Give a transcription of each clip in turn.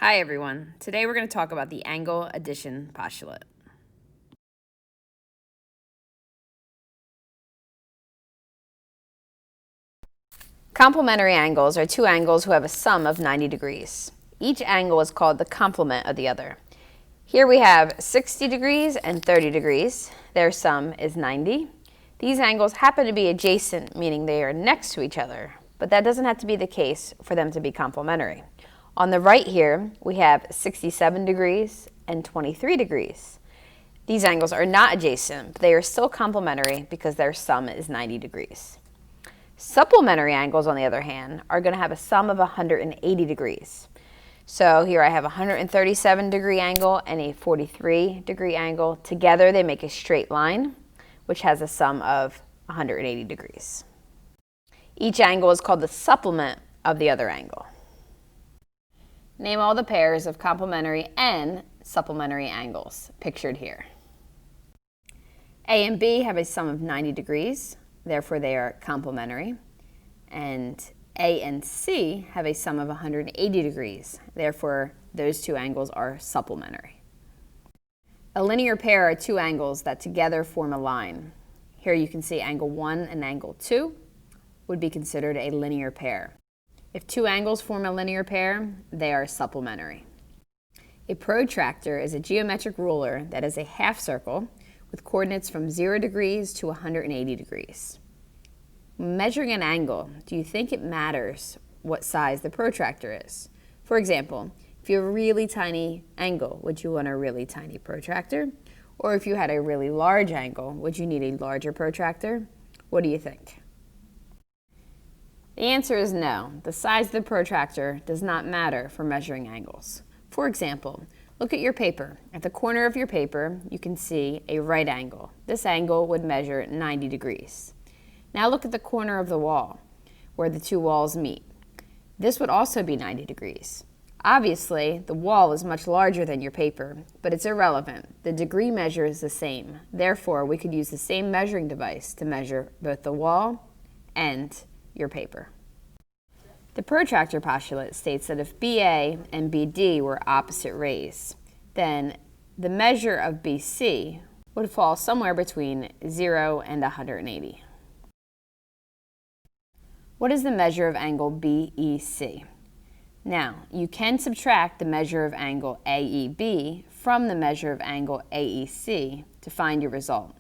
Hi everyone. Today we're going to talk about the angle addition postulate. Complementary angles are two angles who have a sum of 90 degrees. Each angle is called the complement of the other. Here we have 60 degrees and 30 degrees. Their sum is 90. These angles happen to be adjacent, meaning they are next to each other, but that doesn't have to be the case for them to be complementary. On the right here, we have 67 degrees and 23 degrees. These angles are not adjacent, but they are still complementary because their sum is 90 degrees. Supplementary angles, on the other hand, are going to have a sum of 180 degrees. So here I have a 137 degree angle and a 43 degree angle. Together they make a straight line, which has a sum of 180 degrees. Each angle is called the supplement of the other angle. Name all the pairs of complementary and supplementary angles pictured here. A and B have a sum of 90 degrees, therefore they are complementary. And A and C have a sum of 180 degrees, therefore those two angles are supplementary. A linear pair are two angles that together form a line. Here you can see angle 1 and angle 2 would be considered a linear pair. If two angles form a linear pair, they are supplementary. A protractor is a geometric ruler that is a half circle with coordinates from 0 degrees to 180 degrees. When measuring an angle, do you think it matters what size the protractor is? For example, if you have a really tiny angle, would you want a really tiny protractor? Or if you had a really large angle, would you need a larger protractor? What do you think? The answer is no. The size of the protractor does not matter for measuring angles. For example, look at your paper. At the corner of your paper, you can see a right angle. This angle would measure 90 degrees. Now look at the corner of the wall, where the two walls meet. This would also be 90 degrees. Obviously, the wall is much larger than your paper, but it's irrelevant. The degree measure is the same. Therefore, we could use the same measuring device to measure both the wall and your paper. The protractor postulate states that if BA and BD were opposite rays, then the measure of BC would fall somewhere between 0 and 180. What is the measure of angle BEC? Now, you can subtract the measure of angle AEB from the measure of angle AEC to find your result.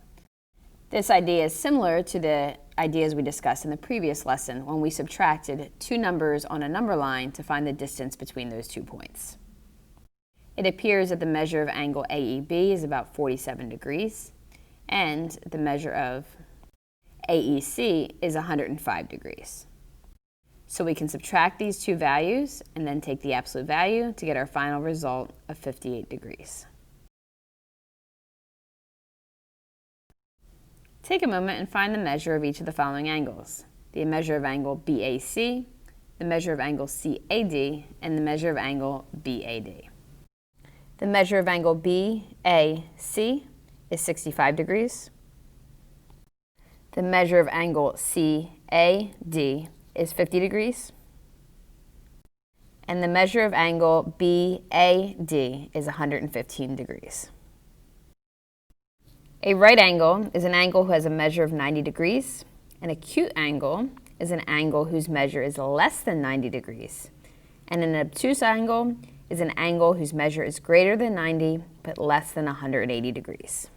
This idea is similar to the ideas we discussed in the previous lesson when we subtracted two numbers on a number line to find the distance between those 2 points. It appears that the measure of angle AEB is about 47 degrees and the measure of AEC is 105 degrees. So we can subtract these two values and then take the absolute value to get our final result of 58 degrees. Take a moment and find the measure of each of the following angles: the measure of angle BAC, the measure of angle CAD, and the measure of angle BAD. The measure of angle BAC is 65 degrees. The measure of angle CAD is 50 degrees. And the measure of angle BAD is 115 degrees. A right angle is an angle who has a measure of 90 degrees. An acute angle is an angle whose measure is less than 90 degrees. And an obtuse angle is an angle whose measure is greater than 90 but less than 180 degrees.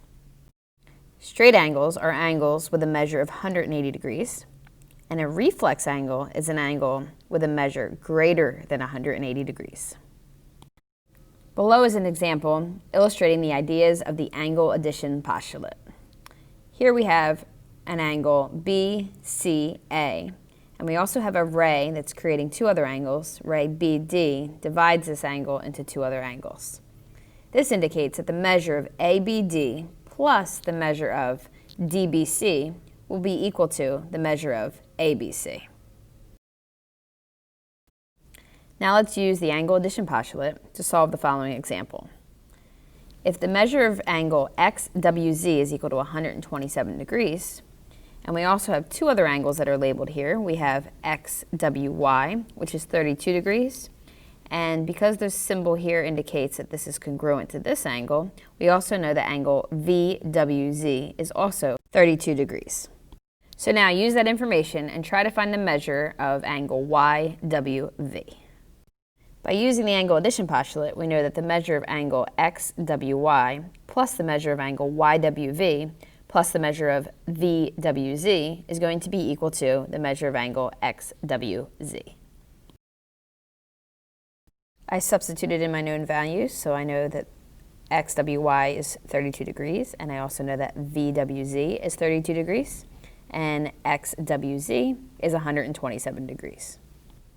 Straight angles are angles with a measure of 180 degrees. And a reflex angle is an angle with a measure greater than 180 degrees. Below is an example illustrating the ideas of the angle addition postulate. Here we have an angle BCA, and we also have a ray that's creating two other angles. Ray BD divides this angle into two other angles. This indicates that the measure of ABD plus the measure of DBC will be equal to the measure of ABC. Now let's use the angle addition postulate to solve the following example. If the measure of angle XWZ is equal to 127 degrees, and we also have two other angles that are labeled here, we have XWY, which is 32 degrees, And because the symbol here indicates that this is congruent to this angle, we also know that angle VWZ is also 32 degrees. So now use that information and try to find the measure of angle YWV. By using the angle addition postulate, we know that the measure of angle XWY plus the measure of angle YWV plus the measure of VWZ is going to be equal to the measure of angle XWZ. I substituted in my known values, so I know that XWY is 32 degrees, and I also know that VWZ is 32 degrees, and XWZ is 127 degrees.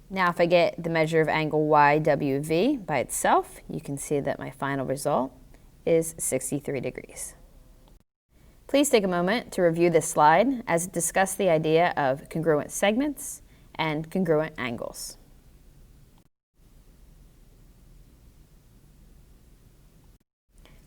Now if I get the measure of angle YWV by itself, you can see that my final result is 63 degrees. Please take a moment to review this slide as it discusses the idea of congruent segments and congruent angles.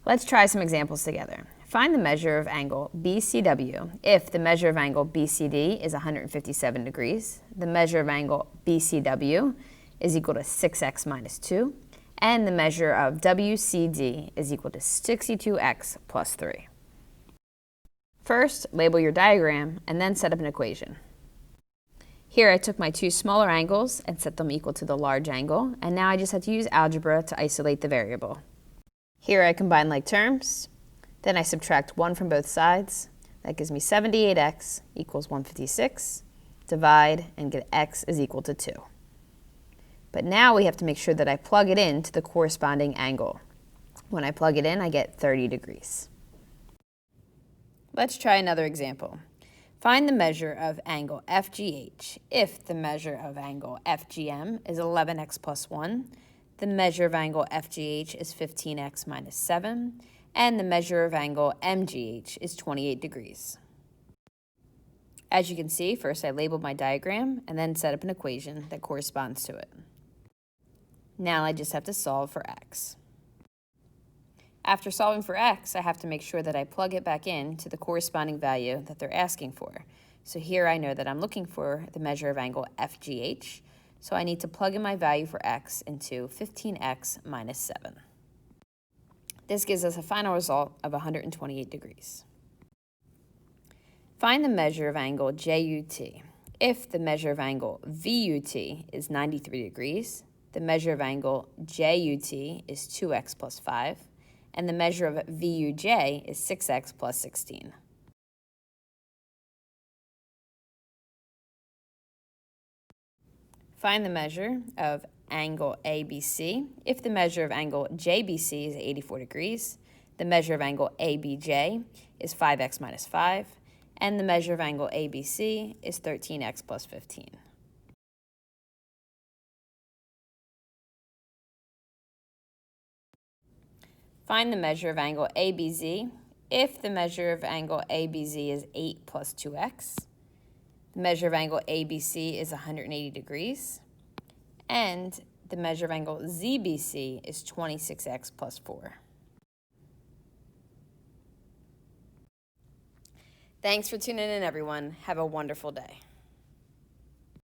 Let's try some examples together. Find the measure of angle BCW if the measure of angle BCD is 157 degrees, the measure of angle BCW is equal to 6x minus 2, and the measure of WCD is equal to 62x plus 3. First, label your diagram and then set up an equation. Here I took my two smaller angles and set them equal to the large angle, and now I just have to use algebra to isolate the variable. Here I combine like terms, then I subtract 1 from both sides. That gives me 78x equals 156. Divide and get x is equal to 2. But now we have to make sure that I plug it into the corresponding angle. When I plug it in, I get 30 degrees. Let's try another example. Find the measure of angle FGH if the measure of angle FGM is 11x plus 1, the measure of angle FGH is 15x minus 7, and the measure of angle MGH is 28 degrees. As you can see, first I labeled my diagram and then set up an equation that corresponds to it. Now I just have to solve for x. After solving for x, I have to make sure that I plug it back in to the corresponding value that they're asking for. So here I know that I'm looking for the measure of angle FGH, so I need to plug in my value for x into 15x minus 7. This gives us a final result of 128 degrees. Find the measure of angle JUT. If the measure of angle VUT is 93 degrees, the measure of angle JUT is 2x plus 5, and the measure of VUJ is 6x plus 16. Find the measure of angle ABC. If the measure of angle JBC is 84 degrees, the measure of angle ABJ is 5x minus 5, and the measure of angle ABC is 13x plus 15. Find the measure of angle ABZ. If the measure of angle ABZ is 8 plus 2x, the measure of angle ABC is 180 degrees, and the measure of angle ZBC is 26x plus 4. Thanks for tuning in, everyone. Have a wonderful day.